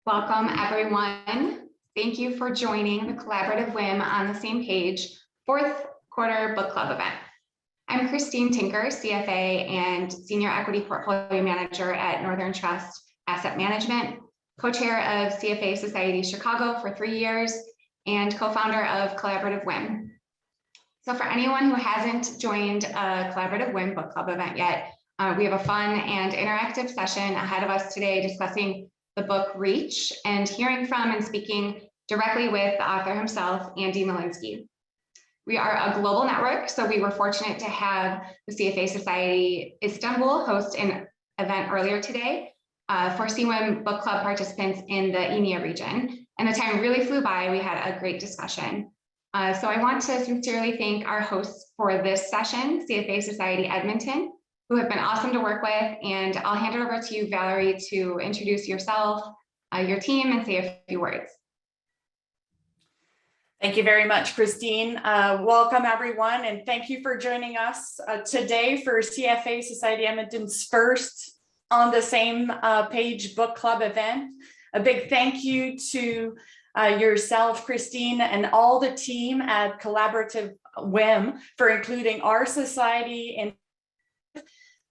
Welcome, everyone. Thank you for joining the Collaborative WIM on the Same Page fourth quarter book club event. I'm Christine Tinker, CFA and Senior Equity Portfolio Manager at Northern Trust Asset Management, co-chair of CFA Society Chicago for 3 years, and co-founder of Collaborative WIM. So for anyone who hasn't joined a Collaborative WIM book club event yet, we have a fun and interactive session ahead of us today discussing the book Reach and hearing from and speaking directly with the author himself, Andy Molinsky. We are a global network, so we were fortunate to have the CFA Society Istanbul host an event earlier today for CWIM book club participants in the EMEA region. And the time really flew by. We had a great discussion. So I want to sincerely thank our hosts for this session, CFA Society Edmonton, who have been awesome to work with. And I'll hand it over to you, Valerie, to introduce yourself, your team, and say a few words. Thank you very much, Christine. Welcome, everyone, and thank you for joining us today for CFA Society Edmonton's first On the Same Page book club event. A big thank you to yourself, Christine, and all the team at Collaborative WIM for including our society in.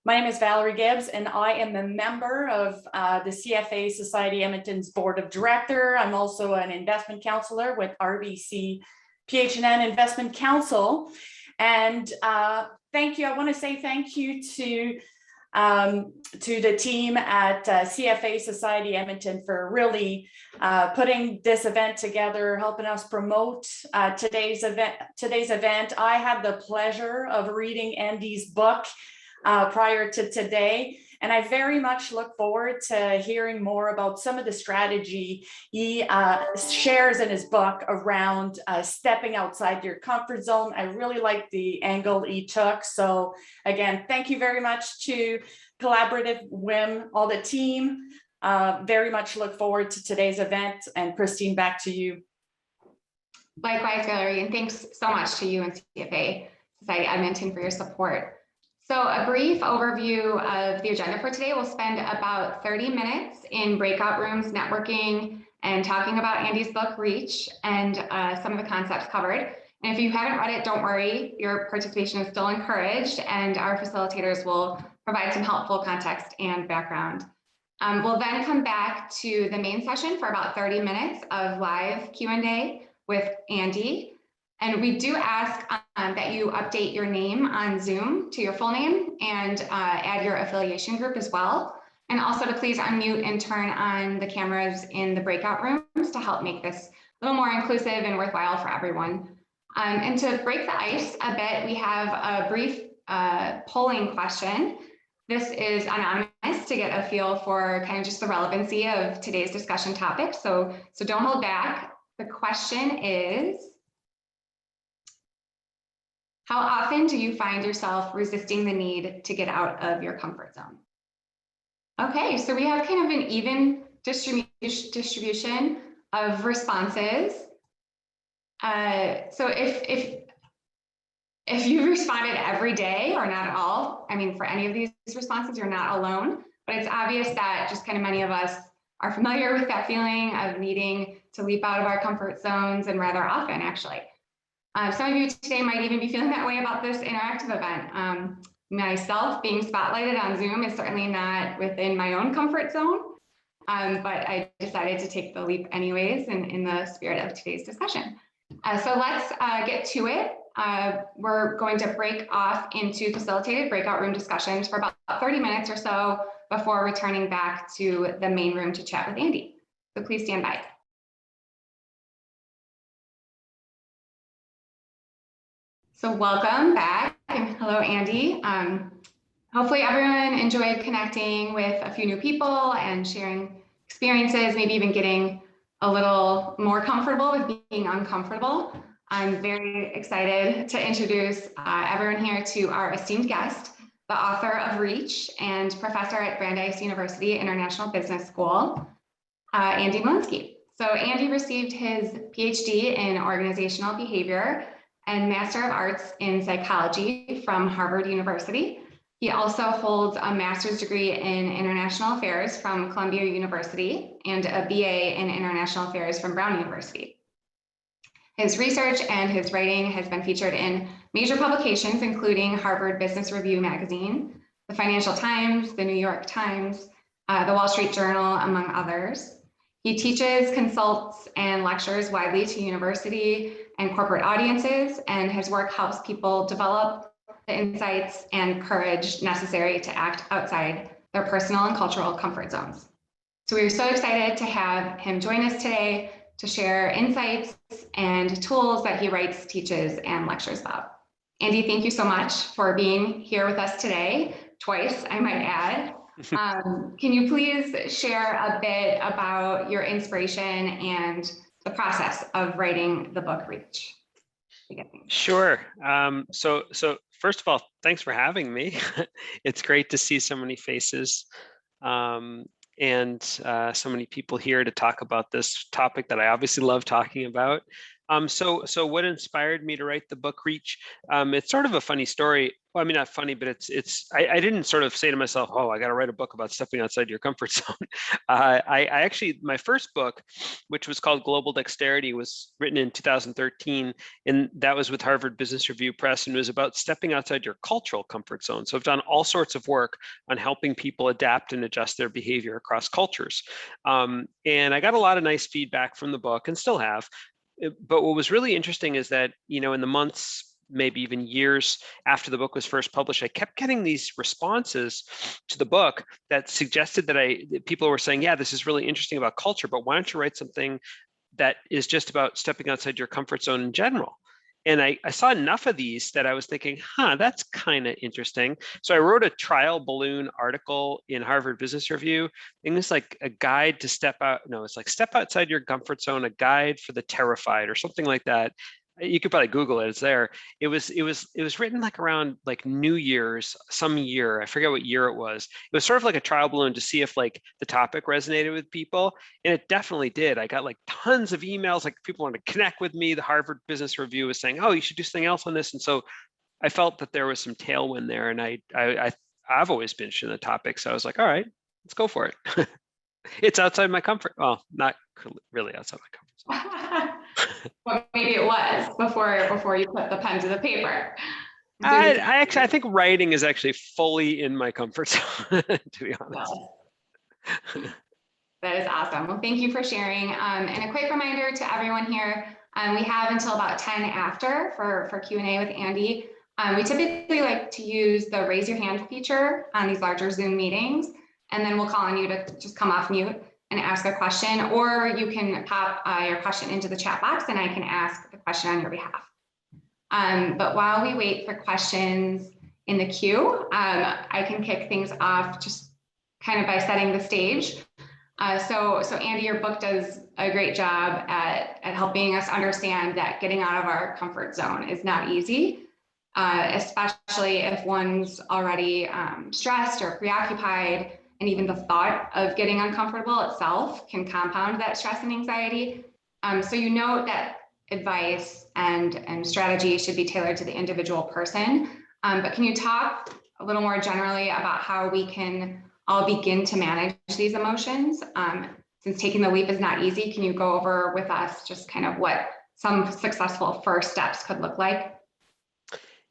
My name is Valerie Gibbs, and I am a member of the CFA Society Edmonton's Board of Director. I'm also an investment counselor with RBC PH&N Investment Council. And thank you. I want to say thank you to the team at CFA Society Edmonton for really putting this event together, helping us promote today's event. I had the pleasure of reading Andy's book prior to today. And I very much look forward to hearing more about some of the strategy he shares in his book around stepping outside your comfort zone. I really like the angle he took. So again, thank you very much to Collaborative WIM, all the team. Very much look forward to today's event. And Christine, back to you. Likewise, Valerie, and thanks so much to you and CFA Society Edmonton for your support. So a brief overview of the agenda for today. We'll spend about 30 minutes in breakout rooms, networking, and talking about Andy's book, Reach, and some of the concepts covered. And if you haven't read it, don't worry, your participation is still encouraged, and our facilitators will provide some helpful context and background. We'll then come back to the main session for about 30 minutes of live Q&A with Andy. And we do ask that you update your name on Zoom to your full name and add your affiliation group as well. And also to please unmute and turn on the cameras in the breakout rooms to help make this a little more inclusive and worthwhile for everyone. And to break the ice a bit, we have a brief polling question. This is anonymous to get a feel for kind of just the relevancy of today's discussion topic. So don't hold back. The question is, how often do you find yourself resisting the need to get out of your comfort zone? Okay, so we have kind of an even distribution of responses. So if you responded every day or not at all, I mean, for any of these responses, you're not alone, but it's obvious that just kind of many of us are familiar with that feeling of needing to leap out of our comfort zones, and rather often, actually. Some of you today might even be feeling that way about this interactive event. Myself, being spotlighted on Zoom is certainly not within my own comfort zone, but I decided to take the leap anyways in the spirit of today's discussion. So let's get to it. We're going to break off into facilitated breakout room discussions for about 30 minutes or so before returning back to the main room to chat with Andy. So please stand by. So welcome back, and hello, Andy. Hopefully everyone enjoyed connecting with a few new people and sharing experiences, maybe even getting a little more comfortable with being uncomfortable. I'm very excited to introduce everyone here to our esteemed guest, the author of Reach and professor at Brandeis University International Business School, Andy Molinsky. So Andy received his PhD in organizational behavior and Master of Arts in Psychology from Harvard University. He also holds a master's degree in international affairs from Columbia University and a BA in international affairs from Brown University. His research and his writing has been featured in major publications, including Harvard Business Review magazine, the Financial Times, the New York Times, the Wall Street Journal, among others. He teaches, consults, and lectures widely to university and corporate audiences, and his work helps people develop the insights and courage necessary to act outside their personal and cultural comfort zones. So we're so excited to have him join us today to share insights and tools that he writes, teaches, and lectures about. Andy, thank you so much for being here with us today, twice, I might add. Can you please share a bit about your inspiration and the process of writing the book Reach? Sure. So first of all, thanks for having me. It's great to see so many faces and so many people here to talk about this topic that I obviously love talking about. So what inspired me to write the book Reach? It's sort of a funny story. Well, I mean, not funny, but I didn't sort of say to myself, oh, I got to write a book about stepping outside your comfort zone. I actually, my first book, which was called Global Dexterity, was written in 2013. And that was with Harvard Business Review Press and was about stepping outside your cultural comfort zone. So I've done all sorts of work on helping people adapt and adjust their behavior across cultures. And I got a lot of nice feedback from the book and still have. But what was really interesting is that, you know, in the months, maybe even years after the book was first published, I kept getting these responses to the book that suggested that people were saying, yeah, this is really interesting about culture, but why don't you write something that is just about stepping outside your comfort zone in general? And I saw enough of these that I was thinking, that's kind of interesting. So I wrote a trial balloon article in Harvard Business Review. And it's like a guide to step outside your comfort zone, a guide for the terrified or something like that. You could probably Google it, it's there. It was written like around like New Year's, some year, I forget what year it was. It was sort of like a trial balloon to see if like the topic resonated with people. And it definitely did. I got like tons of emails, like people wanted to connect with me. The Harvard Business Review was saying, oh, you should do something else on this. And so I felt that there was some tailwind there. And I've always been interested in the topic. So I was like, all right, let's go for it. It's outside my comfort. Well, not really outside my comfort zone. Well, maybe it was before you put the pen to the paper. I think writing is actually fully in my comfort zone, to be honest. That is awesome. Well, thank you for sharing. And a quick reminder to everyone here, we have until about 10 after for Q&A with Andy. We typically like to use the raise your hand feature on these larger Zoom meetings, and then we'll call on you to just come off mute and ask a question, or you can pop your question into the chat box and I can ask the question on your behalf. But while we wait for questions in the queue, I can kick things off just kind of by setting the stage. So Andy, your book does a great job at helping us understand that getting out of our comfort zone is not easy, especially if one's already stressed or preoccupied. And even the thought of getting uncomfortable itself can compound that stress and anxiety. So you note that advice and strategy should be tailored to the individual person. But can you talk a little more generally about how we can all begin to manage these emotions? Since taking the leap is not easy, can you go over with us just kind of what some successful first steps could look like?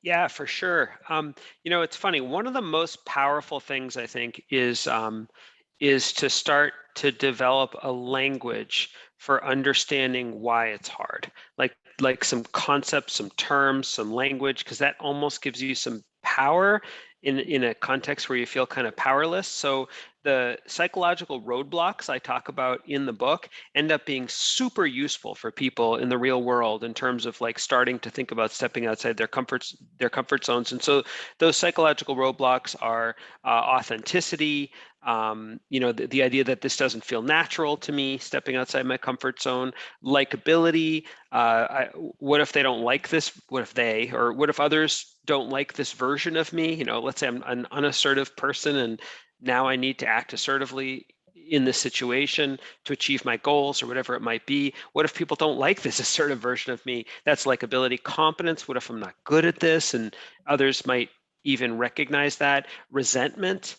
Yeah, for sure. You know, it's funny. One of the most powerful things I think is to start to develop a language for understanding why it's hard. Like some concepts, some terms, some language, because that almost gives you some power in a context where you feel kind of powerless. So the psychological roadblocks I talk about in the book end up being super useful for people in the real world in terms of like starting to think about stepping outside their comfort zones. And so those psychological roadblocks are authenticity, you know, the idea that this doesn't feel natural to me, stepping outside my comfort zone, likability. What if they don't like this? What if others don't like this version of me? You know, let's say I'm an unassertive person and now I need to act assertively in this situation to achieve my goals or whatever it might be. What if people don't like this assertive version of me? That's likability. Competence. What if I'm not good at this and others might even recognize that. Resentment,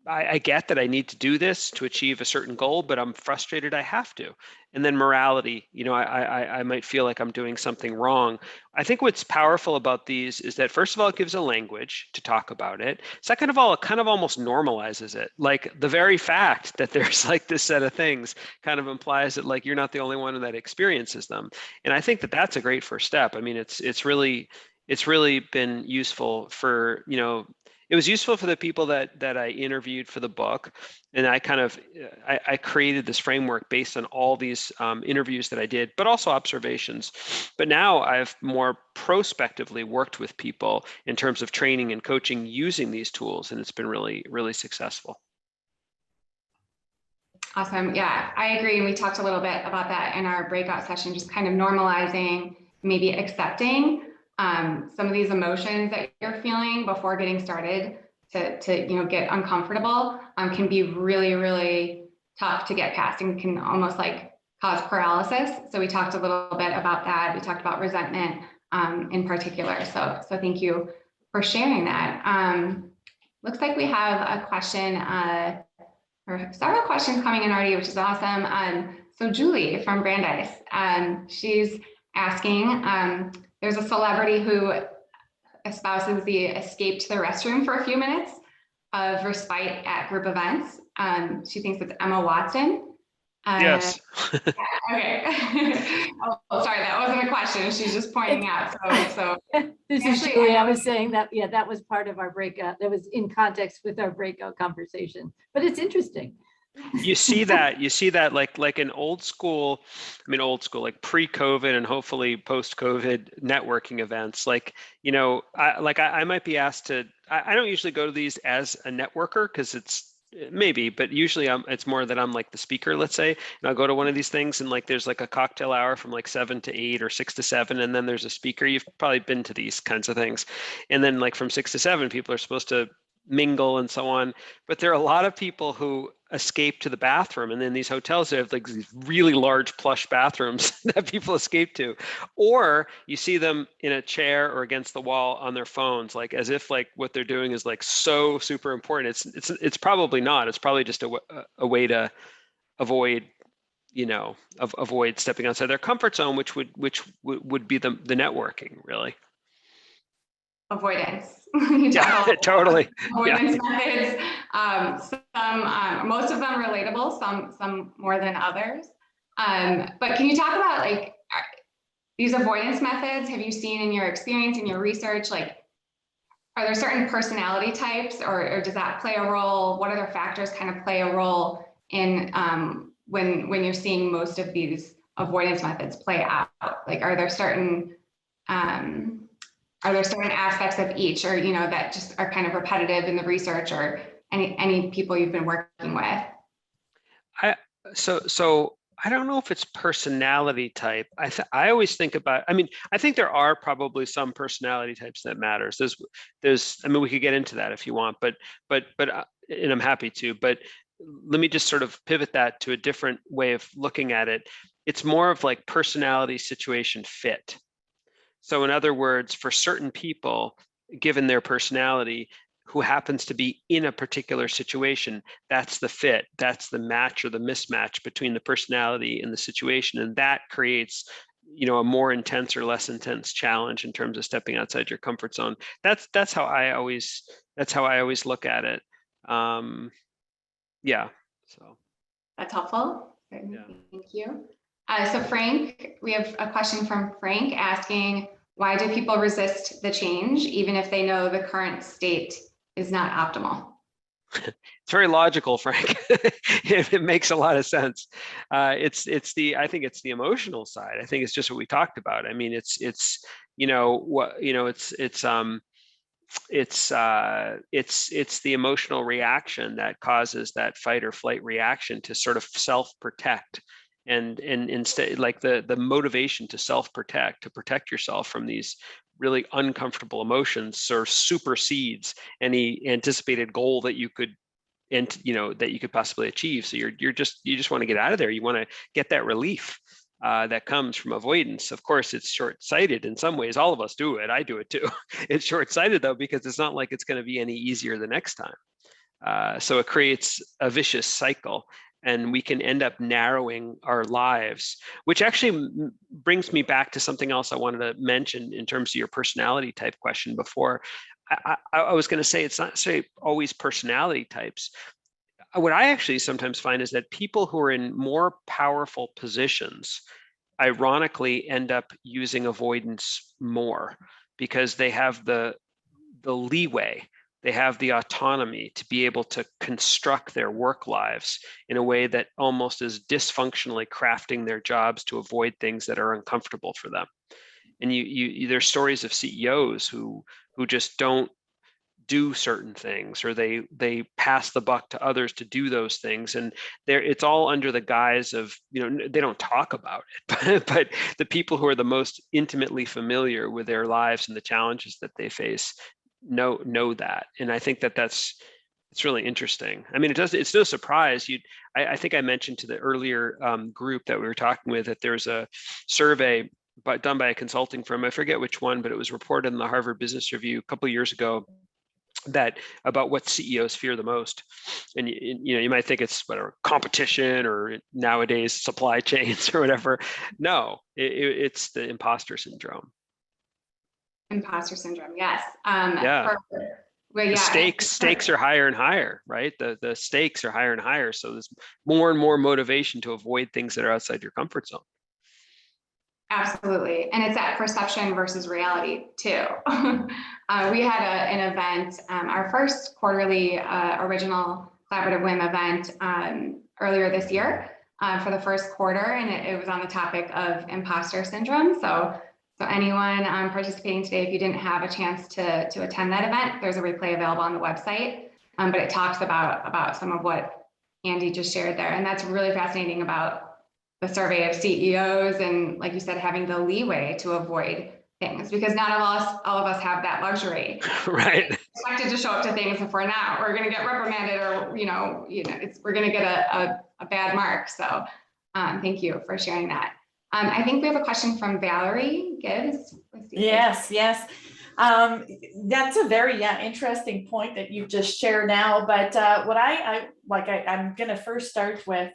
I get that I need to do this to achieve a certain goal, but I'm frustrated I have to. And then morality, I might feel like I'm doing something wrong. I think what's powerful about these is that, first of all, it gives a language to talk about it. Second of all, it kind of almost normalizes it. Like the very fact that there's like this set of things kind of implies that like you're not the only one that experiences them. And I think that that's a great first step. I mean, it's really been useful for, it was useful for the people that I interviewed for the book, and I kind of I created this framework based on all these interviews that I did, but also observations. But now I've more prospectively worked with people in terms of training and coaching using these tools, and it's been really, really successful. Awesome. Yeah, I agree. And we talked a little bit about that in our breakout session, just kind of normalizing, maybe accepting some of these emotions that you're feeling before getting started to get uncomfortable can be really, really tough to get past and can almost like cause paralysis. So we talked a little bit about that. We talked about resentment in particular. So thank you for sharing that. Looks like we have a question or several questions coming in already, which is awesome. So Julie from Brandeis, she's asking, there's a celebrity who espouses the escape to the restroom for a few minutes of respite at group events. She thinks it's Emma Watson. Yes. Okay. Oh, sorry, that wasn't a question. She's just pointing out. So this is Julie. I was saying that, yeah, that was part of our breakout. That was in context with our breakout conversation, but it's interesting. You see that like an old school, like pre-COVID and hopefully post-COVID networking events. Like, I might be asked to, I don't usually go to these as a networker because it's maybe, but usually it's more that I'm like the speaker, let's say, and I'll go to one of these things and like there's like a cocktail hour from like 7 to 8 or 6 to 7, and then there's a speaker. You've probably been to these kinds of things, and then like from 6 to 7, people are supposed to mingle and so on. But there are a lot of people who escape to the bathroom, and then these hotels have like these really large plush bathrooms that people escape to, or you see them in a chair or against the wall on their phones, like as if like what they're doing is like so super important. It's probably not. It's probably just a way to avoid avoid stepping outside their comfort zone, which would be the networking, really. Avoidance. Yeah, totally. Avoidance methods. Most of them relatable, some more than others. But can you talk about like these avoidance methods? Have you seen in your experience, in your research, like, are there certain personality types, or does that play a role? What other factors kind of play a role in when you're seeing most of these avoidance methods play out? Like, are there certain aspects of each, or that just are kind of repetitive in the research, or any people you've been working with? So I don't know if it's personality type. I always think about, I think there are probably some personality types that matters. We could get into that if you want, but and I'm happy to, but let me just sort of pivot that to a different way of looking at it. It's more of like personality situation fit. So in other words, for certain people, given their personality, who happens to be in a particular situation, that's the fit, that's the match or the mismatch between the personality and the situation. And that creates, a more intense or less intense challenge in terms of stepping outside your comfort zone. That's how I always look at it. Yeah. So that's helpful. Yeah. Thank you. So Frank, we have a question from Frank asking, why do people resist the change, even if they know the current state is not optimal? It's very logical, Frank. It makes a lot of sense. I think it's the emotional side. I think it's just what we talked about. It's the emotional reaction that causes that fight or flight reaction to sort of self-protect. And instead, like the motivation to self-protect, to protect yourself from these really uncomfortable emotions, sort of supersedes any anticipated goal that you could possibly achieve. So you just want to get out of there. You want to get that relief. that comes from avoidance. Of course, it's short-sighted in some ways. All of us do it. I do it too. It's short-sighted though, because it's not like it's going to be any easier the next time. So it creates a vicious cycle, and we can end up narrowing our lives, which actually brings me back to something else I wanted to mention in terms of your personality type question before. I was going to say, it's not say always personality types. What I actually sometimes find is that people who are in more powerful positions, ironically, end up using avoidance more because they have the leeway, they have the autonomy to be able to construct their work lives in a way that almost is dysfunctionally crafting their jobs to avoid things that are uncomfortable for them. And there's stories of CEOs who just don't do certain things, or they pass the buck to others to do those things, and it's all under the guise of, they don't talk about it, but the people who are the most intimately familiar with their lives and the challenges that they face know that. And I think it's really interesting. I mean, it's no surprise. I think I mentioned to the earlier group that we were talking with that there's a survey done by a consulting firm, I forget which one, but it was reported in the Harvard Business Review a couple of years ago, that about what CEOs fear the most. And you might think it's whatever, competition or nowadays supply chains or whatever. No, it's the imposter syndrome. Imposter syndrome, yes. Yeah. The stakes are higher and higher, right? The stakes are higher and higher. So there's more and more motivation to avoid things that are outside your comfort zone. Absolutely. And it's that perception versus reality too. We had an event, our first quarterly original collaborative WIM event earlier this year for the first quarter. And it was on the topic of imposter syndrome. So anyone participating today, if you didn't have a chance to attend that event, there's a replay available on the website. But it talks about some of what Andy just shared there. And that's really fascinating about the survey of CEOs, and like you said, having the leeway to avoid things, because not all of us have that luxury. Right. We're expected to show up to things. If we're not, we're going to get reprimanded, or we're going to get a bad mark. So thank you for sharing that. I think we have a question from Valerie Gibbs. Yes. That's a very interesting point that you've just shared now. But what I'm going to first start with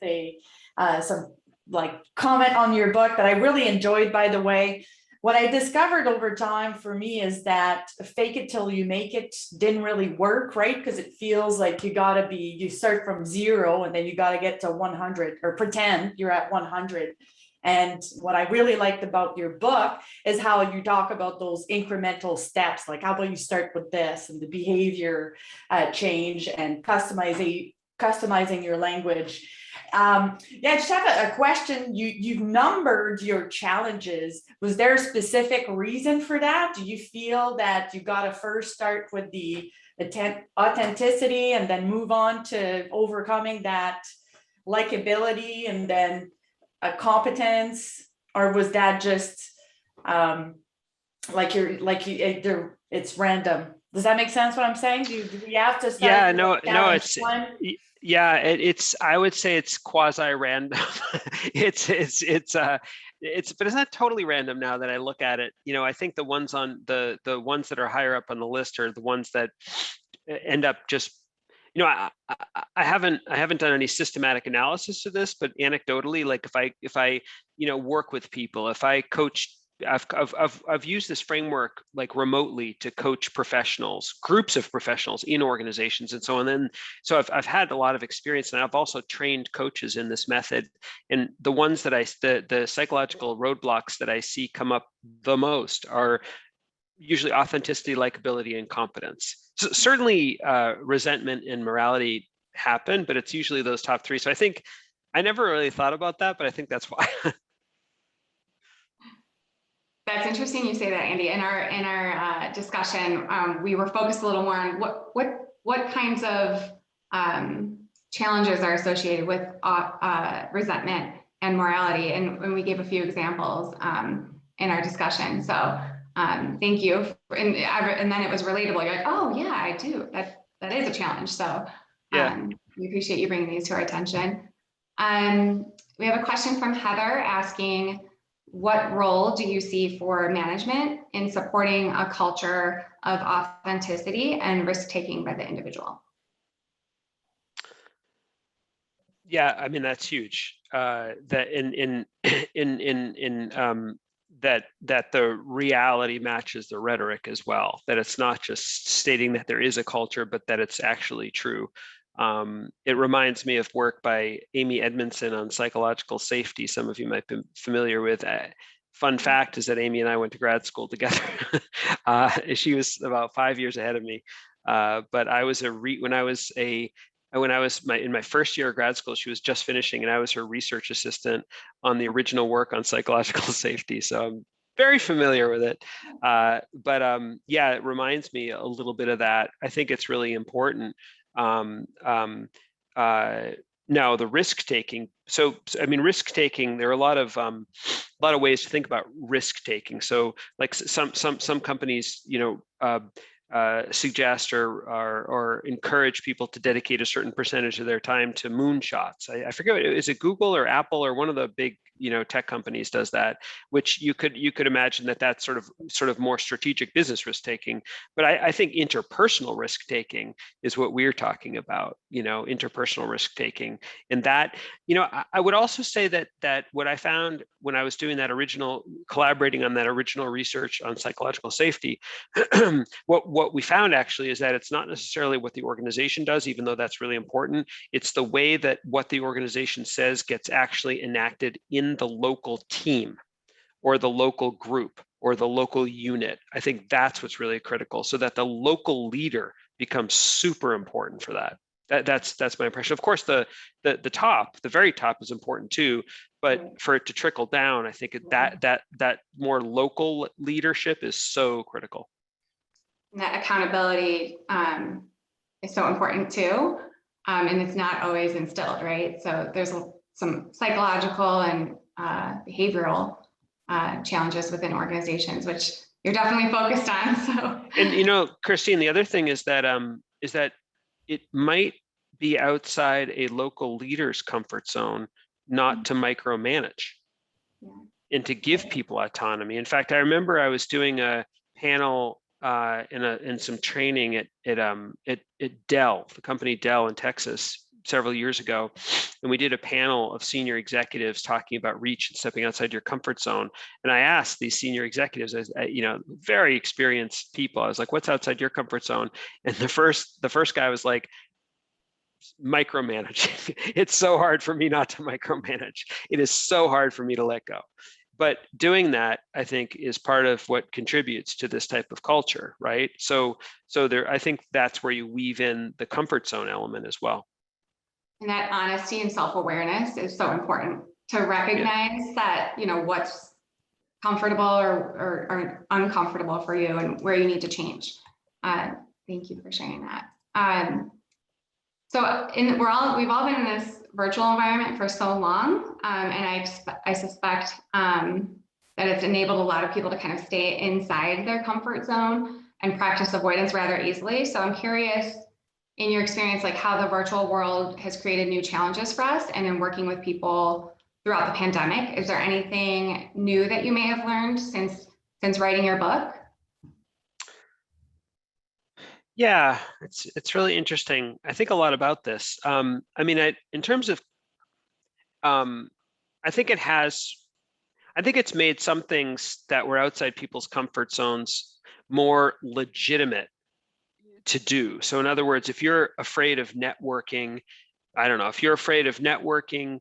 some comment on your book that I really enjoyed, by the way. What I discovered over time for me is that fake it till you make it didn't really work, right? Because it feels like you start from 0 and then you got to get to 100, or pretend you're at 100. And what I really liked about your book is how you talk about those incremental steps, like how about you start with this, and the behavior change and customizing your language. I just have a question. You've numbered your challenges. Was there a specific reason for that? Do you feel that you got to first start with the authenticity and then move on to overcoming that likability and then a competence, or was that just it's random? Does that make sense what I'm saying? Do we have to start? Yeah, no, it's one? It's I would say it's quasi-random. it's but it's not totally random now that I look at it. I think the ones on the ones that are higher up on the list are the ones that end up just, I haven't done any systematic analysis of this, but anecdotally, like if I work with people, if I coach, I've used this framework like remotely to coach professionals, groups of professionals in organizations and so on. And so I've had a lot of experience, and I've also trained coaches in this method. And the ones that the psychological roadblocks that I see come up the most are usually authenticity, likability, and competence. So certainly resentment and morality happen, but it's usually those top three. So I think I never really thought about that, but I think that's why. That's interesting you say that, Andy. In our discussion, we were focused a little more on what kinds of challenges are associated with resentment and morality, and we gave a few examples in our discussion. So thank you. And then it was relatable. You're like, oh yeah, I do. That is a challenge. So we appreciate you bringing these to our attention. We have a question from Heather asking, what role do you see for management in supporting a culture of authenticity and risk-taking by the individual? Yeah, I mean, that's huge. That that the reality matches the rhetoric as well. That it's not just stating that there is a culture, but that it's actually true. It reminds me of work by Amy Edmondson on psychological safety. Some of you might be familiar with. Fun fact is that Amy and I went to grad school together. She was about 5 years ahead of me, but I was when I was in my first year of grad school, she was just finishing, and I was her research assistant on the original work on psychological safety. So I'm very familiar with it. Yeah, it reminds me a little bit of that. I think it's really important. Now the risk taking. So I mean, risk taking. There are a lot of ways to think about risk taking. So like some companies, suggest or encourage people to dedicate a certain percentage of their time to moonshots. I forget, is it Google or Apple or one of the big tech companies does that, which you could imagine that that's sort of more strategic business risk taking. But I think interpersonal risk taking is what we're talking about, interpersonal risk taking. And that, I would also say that what I found when I was doing collaborating on that original research on psychological safety, what we found actually is that it's not necessarily what the organization does, even though that's really important. It's the way that what the organization says gets actually enacted in the local team or the local group or the local unit. I think that's what's really critical, so that the local leader becomes super important for that. That's my impression. Of course, the very top is important too, but for it to trickle down, I think that more local leadership is so critical. And that accountability is so important too. And it's not always instilled, right? So there's some psychological and behavioral challenges within organizations, which you're definitely focused on. So, and Christine, the other thing is that it might be outside a local leader's comfort zone not to micromanage and to give people autonomy. In fact, I remember I was doing a panel in some training at Dell, the company Dell in Texas, several years ago, and we did a panel of senior executives talking about reach and stepping outside your comfort zone. And I asked these senior executives, very experienced people, I was like, "What's outside your comfort zone?" And the first guy was like, "Micromanaging." It's so hard for me not to micromanage. It is so hard for me to let go. But doing that, I think, is part of what contributes to this type of culture, right? So there, I think that's where you weave in the comfort zone element as well. And that honesty and self-awareness is so important to recognize that, what's comfortable or uncomfortable for you and where you need to change. Thank you for sharing that. So we've all been in this virtual environment for so long, and I suspect that it's enabled a lot of people to kind of stay inside their comfort zone and practice avoidance rather easily. So I'm curious, in your experience, like how the virtual world has created new challenges for us, and in working with people throughout the pandemic, is there anything new that you may have learned since writing your book? Yeah, it's really interesting. I think a lot about this. I mean, in terms of, I think it's made some things that were outside people's comfort zones more legitimate to do. So in other words, if you're afraid of networking, I don't know, if you're afraid of networking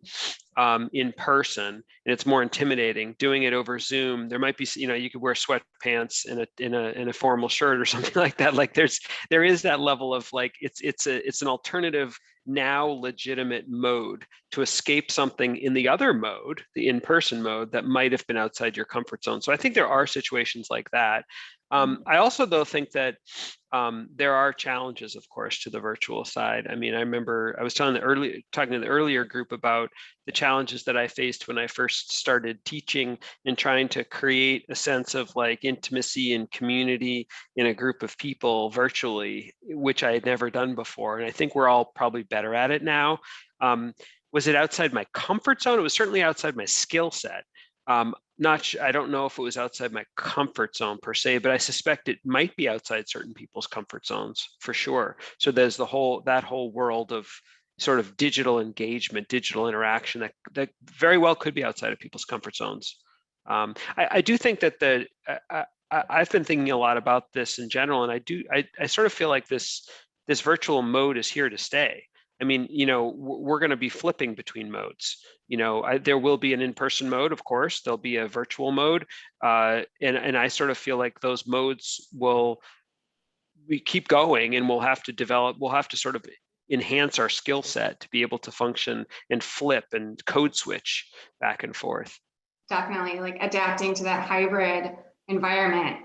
in person and it's more intimidating, doing it over Zoom, there might be, you could wear sweatpants in a formal shirt or something like that. Like there is that level of like, it's an alternative, now legitimate mode to escape something in the other mode, the in-person mode, that might have been outside your comfort zone. So I think there are situations like that. I also, though, think that there are challenges, of course, to the virtual side. I mean, I remember I was talking to the earlier group about the challenges that I faced when I first started teaching and trying to create a sense of like intimacy and community in a group of people virtually, which I had never done before. And I think we're all probably better at it now. Was it outside my comfort zone? It was certainly outside my skill set. I don't know if it was outside my comfort zone per se, but I suspect it might be outside certain people's comfort zones for sure. So there's that whole world of sort of digital engagement, digital interaction that very well could be outside of people's comfort zones. I do think that I've been thinking a lot about this in general, and I sort of feel like this virtual mode is here to stay. I mean, we're going to be flipping between modes. There will be an in-person mode, of course. There'll be a virtual mode, and I sort of feel like those modes we keep going, and we'll have to sort of enhance our skill set to be able to function and flip and code switch back and forth. Definitely, like adapting to that hybrid environment.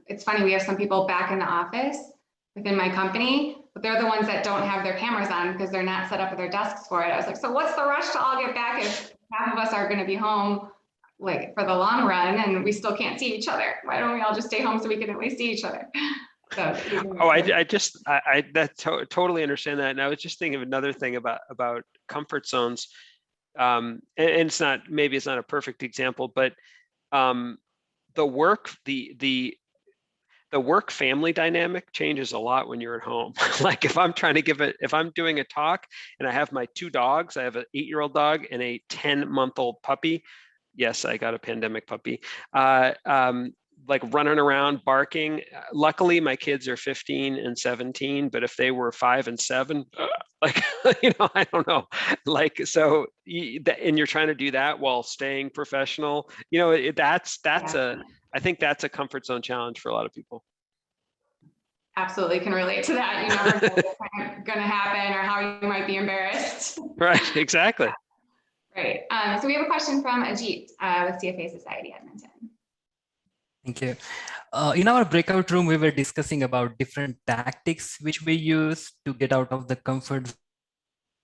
It's funny, we have some people back in the office within my company, but they're the ones that don't have their cameras on because they're not set up at their desks for it. I was like, so what's the rush to all get back if half of us are going to be home like for the long run and we still can't see each other? Why don't we all just stay home so we can at least see each other? So, totally understand that. And I was just thinking of another thing about comfort zones. And it's not a perfect example, but the work family dynamic changes a lot when you're at home. Like if I'm doing a talk and I have my two dogs, I have an 8-year-old dog and a 10-month-old puppy. Yes, I got a pandemic puppy. Like running around barking. Luckily, my kids are 15 and 17, but if they were 5 and 7, like, I don't know. Like, so, and you're trying to do that while staying professional, I think that's a comfort zone challenge for a lot of people. Absolutely can relate to that. You never know what's going to happen or how you might be embarrassed. Right, exactly. Right. So we have a question from Ajit with CFA Society Edmonton. Thank you. In our breakout room, we were discussing about different tactics which we use to get out of the comfort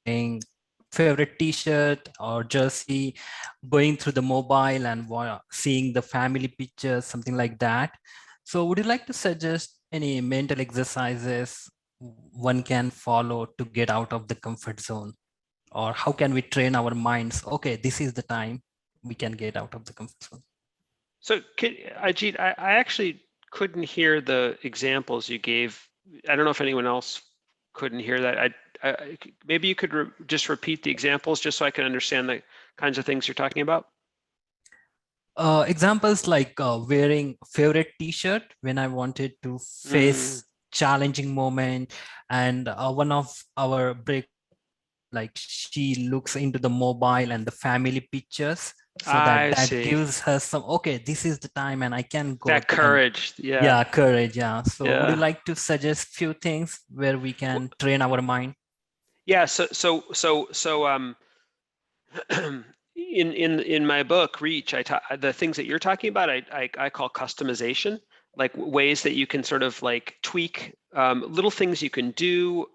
zone. Favorite t-shirt or jersey, going through the mobile and seeing the family pictures, something like that. So would you like to suggest any mental exercises one can follow to get out of the comfort zone? Or how can we train our minds? Okay, this is the time we can get out of the comfort zone. So, Ajit, I actually couldn't hear the examples you gave. I don't know if anyone else couldn't hear that. Maybe you could just repeat the examples just so I can understand the kinds of things you're talking about. Examples like wearing favorite t-shirt when I wanted to face challenging moment, and one of our break, like she looks into the mobile and the family pictures, so that gives her some, okay, this is the time and I can go. That courage, yeah. Courage, yeah. So would you like to suggest few things where we can train our mind? Yeah, so in my book Reach, the things that you're talking about, I call customization, like ways that you can sort of like tweak little things you can do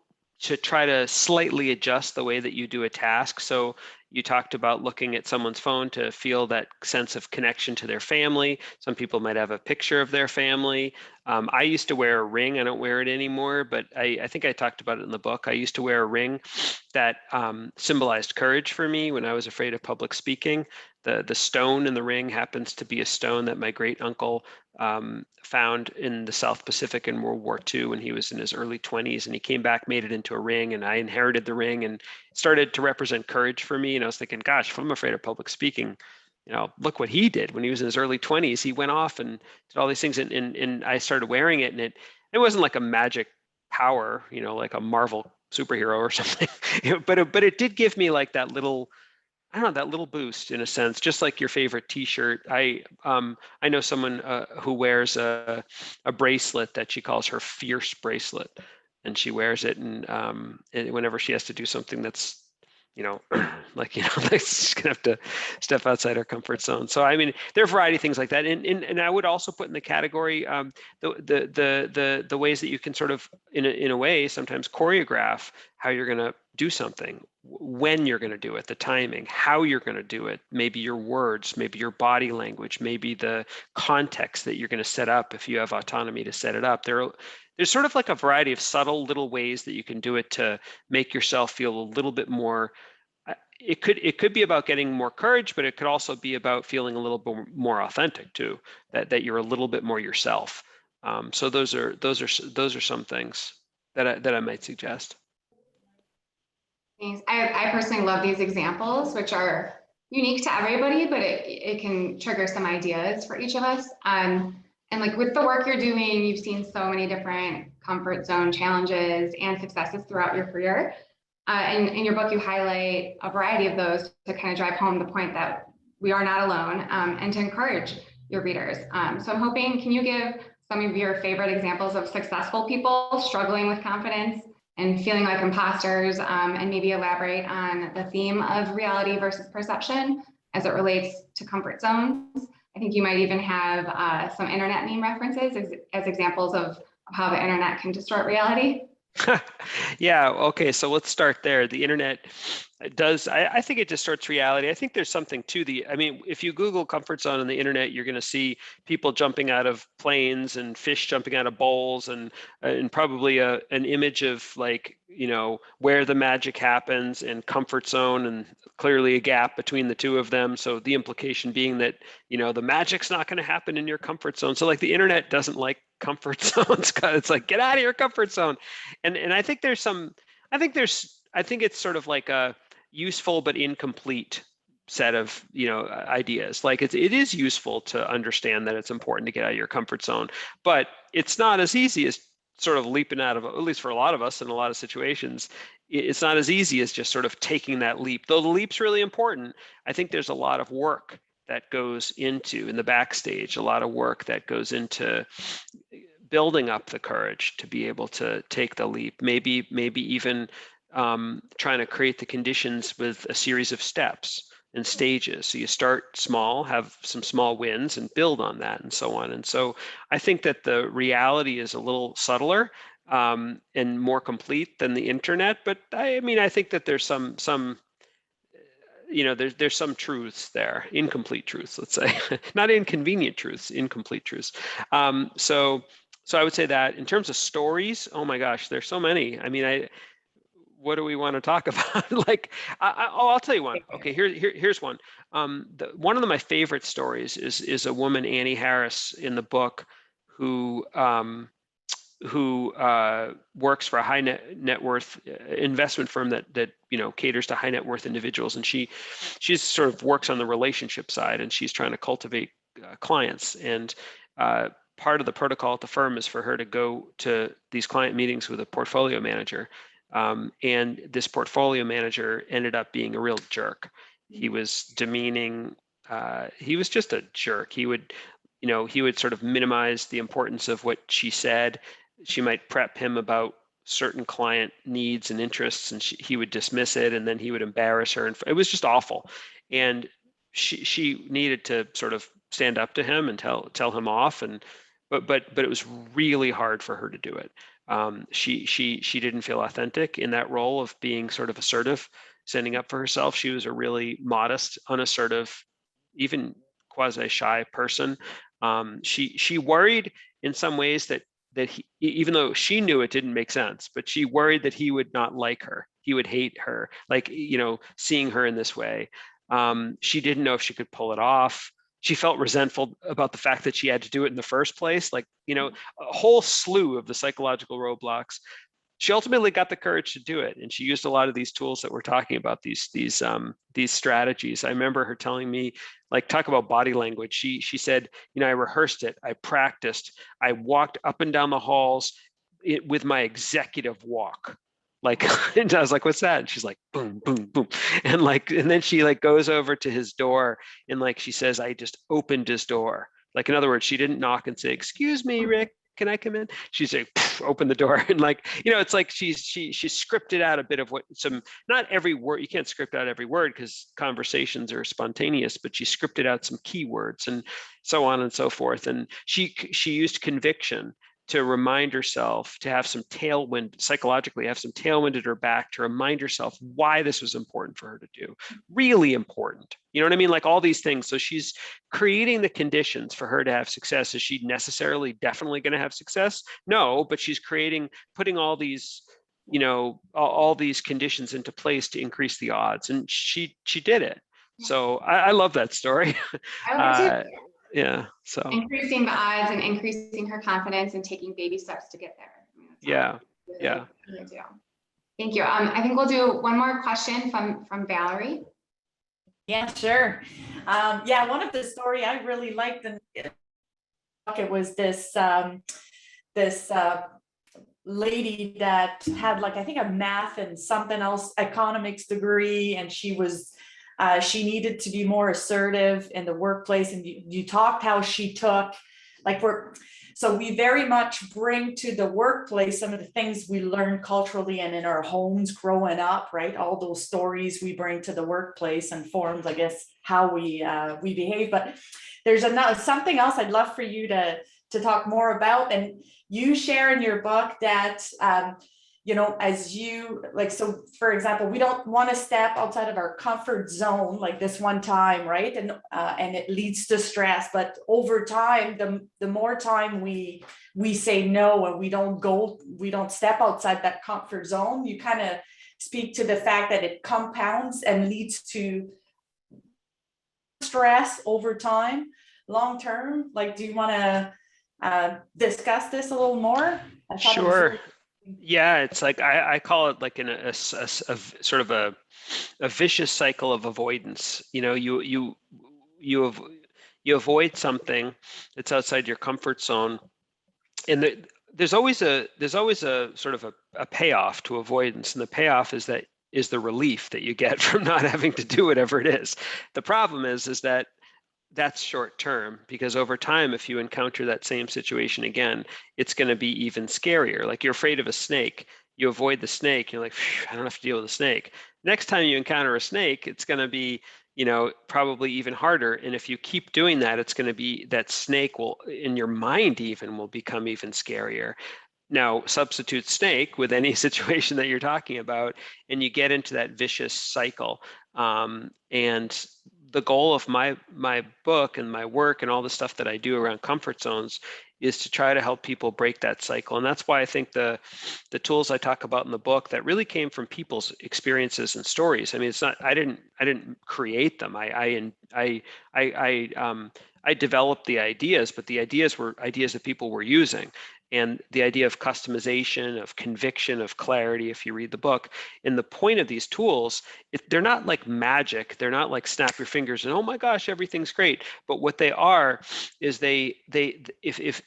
to try to slightly adjust the way that you do a task. So you talked about looking at someone's phone to feel that sense of connection to their family. Some people might have a picture of their family. I used to wear a ring. I don't wear it anymore, but I think I talked about it in the book. I used to wear a ring that symbolized courage for me when I was afraid of public speaking. The stone in the ring happens to be a stone that my great uncle found in the South Pacific in World War II when he was in his early 20s, and he came back, made it into a ring, and I inherited the ring, and it started to represent courage for me. And I was thinking, gosh, if I'm afraid of public speaking, look what he did when he was in his early 20s. He went off and did all these things, and I started wearing it, and it wasn't like a magic power, like a Marvel superhero or something, but it did give me like that little, I don't know, that little boost in a sense, just like your favorite T-shirt. I know someone who wears a bracelet that she calls her fierce bracelet, and she wears it, and whenever she has to do something that's, like she's gonna have to step outside her comfort zone. So I mean, there are a variety of things like that, and I would also put in the category the ways that you can sort of in a way sometimes choreograph how you're gonna do something, when you're going to do it, the timing, how you're going to do it, maybe your words, maybe your body language, maybe the context that you're going to set up if you have autonomy to set it up. There's sort of like a variety of subtle little ways that you can do it to make yourself feel a little bit more it could be about getting more courage, but it could also be about feeling a little bit more authentic too, that you're a little bit more yourself. So those are some things that I might suggest. Thanks. I personally love these examples, which are unique to everybody, but it can trigger some ideas for each of us. And like with the work you're doing, you've seen so many different comfort zone challenges and successes throughout your career. And in your book, you highlight a variety of those to kind of drive home the point that we are not alone, and to encourage your readers. So I'm hoping, can you give some of your favorite examples of successful people struggling with confidence and feeling like imposters, and maybe elaborate on the theme of reality versus perception as it relates to comfort zones? I think you might even have some internet meme references as examples of how the internet can distort reality. Yeah, okay, so let's start there. The internet does, I think it distorts reality. I think there's something to I mean, if you Google comfort zone on the internet, you're going to see people jumping out of planes and fish jumping out of bowls, and probably an image of, like, you know, where the magic happens and comfort zone, and clearly a gap between the two of them. So the implication being that, you know, the magic's not going to happen in your comfort zone. So like the internet doesn't like comfort zones. It's like, get out of your comfort zone. And I think there's I think it's sort of like a useful but incomplete set of, you know, ideas. Like it is useful to understand that it's important to get out of your comfort zone, but it's not as easy as sort of leaping out of, at least for a lot of us in a lot of situations, it's not as easy as just sort of taking that leap. Though the leap's really important, I think there's a lot of work that goes into, in the backstage, a lot of work that goes into building up the courage to be able to take the leap. Maybe even trying to create the conditions with a series of steps and stages. So you start small, have some small wins, and build on that, and so on. And so I think that the reality is a little subtler and more complete than the internet. But I mean, I think that there's some you know, there's some truths there, incomplete truths, let's say, not inconvenient truths, incomplete truths. So I would say that in terms of stories, oh my gosh, there's so many. I mean, what do we want to talk about? Like, I'll tell you one. Okay, here's one. One of my favorite stories is a woman, Annie Harris, in the book, who works for a high net worth investment firm that you know, caters to high net worth individuals, and she's sort of works on the relationship side, and she's trying to cultivate clients. And part of the protocol at the firm is for her to go to these client meetings with a portfolio manager. And this portfolio manager ended up being a real jerk. He was demeaning. He was just a jerk. He would sort of minimize the importance of what she said. She might prep him about certain client needs and interests, and he would dismiss it, and then he would embarrass her. And it was just awful. And she needed to sort of stand up to him and tell him off. But it was really hard for her to do it. She didn't feel authentic in that role of being sort of assertive, standing up for herself. She was a really modest, unassertive, even quasi-shy person. She worried in some ways that he, even though she knew it didn't make sense, but she worried that he would not like her. He would hate her, like, you know, seeing her in this way. She didn't know if she could pull it off. She felt resentful about the fact that she had to do it in the first place. Like, you know, a whole slew of the psychological roadblocks. She ultimately got the courage to do it, and she used a lot of these tools that we're talking about, these strategies. I remember her telling me, like, talk about body language. She said, you know, I rehearsed it, I practiced, I walked up and down the halls with my executive walk. Like, and I was like, what's that? And she's like, boom, boom, boom. And then she like goes over to his door, and like, she says, I just opened his door. Like, in other words, she didn't knock and say, excuse me, Rick, can I come in? She's like, open the door. And like, you know, it's like she scripted out a bit of not every word, you can't script out every word because conversations are spontaneous, but she scripted out some keywords and so on and so forth. And she used conviction to remind herself, to have some tailwind, psychologically have some tailwind at her back, to remind herself why this was important for her to do. Really important. You know what I mean? Like, all these things. So she's creating the conditions for her to have success. Is she necessarily definitely going to have success? No, but she's putting all these you know, all these conditions into place to increase the odds, and she did it. So I love that story. I love it too. Yeah. So increasing the odds and increasing her confidence and taking baby steps to get there. I mean, yeah. Really do. Thank you. I think we'll do one more question from Valerie. Yeah, sure. Yeah, one of the story I really liked, and it was this lady that had, like, I think a math and something else economics degree, and she was she needed to be more assertive in the workplace, and you talked how she took, like, so we very much bring to the workplace some of the things we learned culturally and in our homes growing up, right? All those stories we bring to the workplace and forms, I guess, how we behave. But there's something else I'd love for you to talk more about. And you share in your book that, you know, as you, like, so for example, we don't want to step outside of our comfort zone like this one time, right? And it leads to stress. But over time, the more time we say no, and we don't step outside that comfort zone, you kind of speak to the fact that it compounds and leads to stress over time, long term. Like, do you want to discuss this a little more? Sure. Yeah, it's like I call it like a sort of a vicious cycle of avoidance. You know, you avoid something that's outside your comfort zone, and there's always a sort of a payoff to avoidance, and the payoff is the relief that you get from not having to do whatever it is. The problem is that that's short term, because over time, if you encounter that same situation again, it's going to be even scarier. Like, you're afraid of a snake, you avoid the snake, you're like, I don't have to deal with a snake. Next time you encounter a snake, it's going to be, you know, probably even harder. And if you keep doing that, it's going to be that snake will, in your mind even, will become even scarier. Now, substitute snake with any situation that you're talking about, and you get into that vicious cycle. And the goal of my book and my work and all the stuff that I do around comfort zones is to try to help people break that cycle. And that's why I think the tools I talk about in the book, that really came from people's experiences and stories. I mean, it's not, I didn't create them. I developed the ideas, but the ideas were ideas that people were using. And the idea of customization, of conviction, of clarity, if you read the book. And the point of these tools, they're not like magic. They're not like snap your fingers and, oh my gosh, everything's great. But what they are is if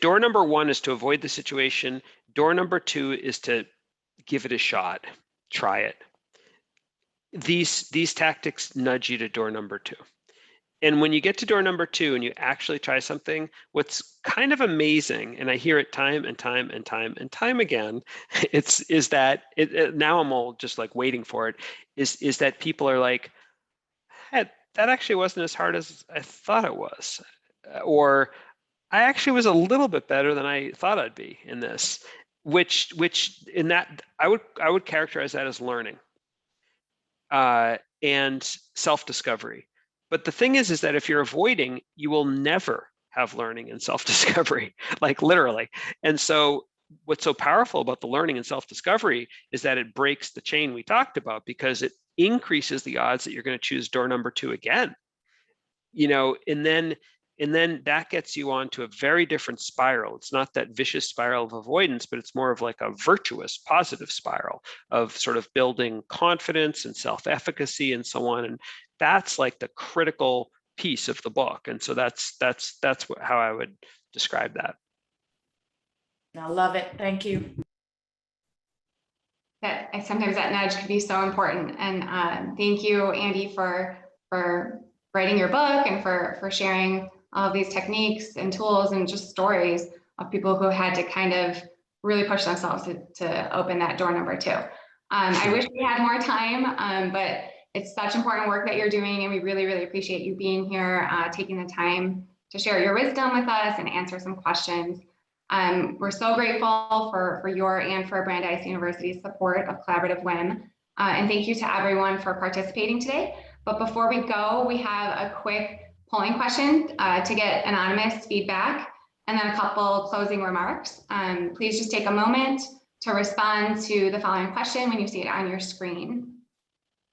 door number one is to avoid the situation, door number two is to give it a shot, try it. These tactics nudge you to door number two. And when you get to door number two and you actually try something, what's kind of amazing, and I hear it time and time again, is that now I'm all just like waiting for it, is that people are like, hey, that actually wasn't as hard as I thought it was. Or I actually was a little bit better than I thought I'd be in this, which in that, I would characterize that as learning and self-discovery. But the thing is that if you're avoiding, you will never have learning and self-discovery, like literally. And so what's so powerful about the learning and self-discovery is that it breaks the chain we talked about, because it increases the odds that you're going to choose door number two again. You know, and then that gets you onto a very different spiral. It's not that vicious spiral of avoidance, but it's more of like a virtuous, positive spiral of sort of building confidence and self-efficacy and so on. And that's like the critical piece of the book. And so that's how I would describe that. I love it. Thank you. Sometimes that nudge could be so important. And thank you, Andy, for writing your book and for sharing all of these techniques and tools and just stories of people who had to kind of really push themselves to open that door number two. I wish we had more time, but it's such important work that you're doing, and we really, really appreciate you being here, taking the time to share your wisdom with us and answer some questions. We're so grateful for your and for Brandeis University's support of Collaborative WIM. And thank you to everyone for participating today. But before we go, we have a quick polling question to get anonymous feedback, and then a couple closing remarks. Please just take a moment to respond to the following question when you see it on your screen.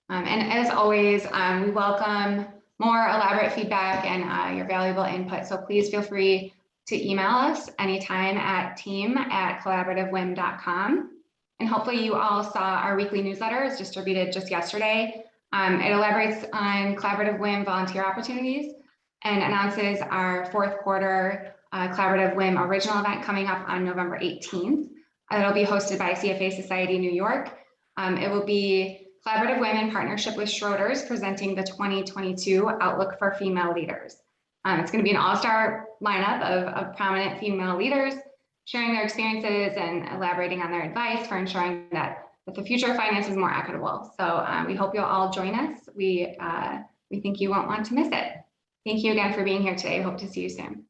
And as always, we welcome more elaborate feedback and your valuable input. So please feel free to email us anytime at team@collaborativewim.com. And hopefully you all saw our weekly newsletter. It's distributed just yesterday. It elaborates on collaborative WIM volunteer opportunities and announces our fourth quarter collaborative WIM original event coming up on November 18th. It'll be hosted by CFA Society New York. It will be Collaborative WIM in partnership with Schroders presenting the 2022 Outlook for Female Leaders. It's going to be an all-star lineup of prominent female leaders sharing their experiences and elaborating on their advice for ensuring that the future of finance is more equitable. So we hope you'll all join us. We think you won't want to miss it. Thank you again for being here today. Hope to see you soon.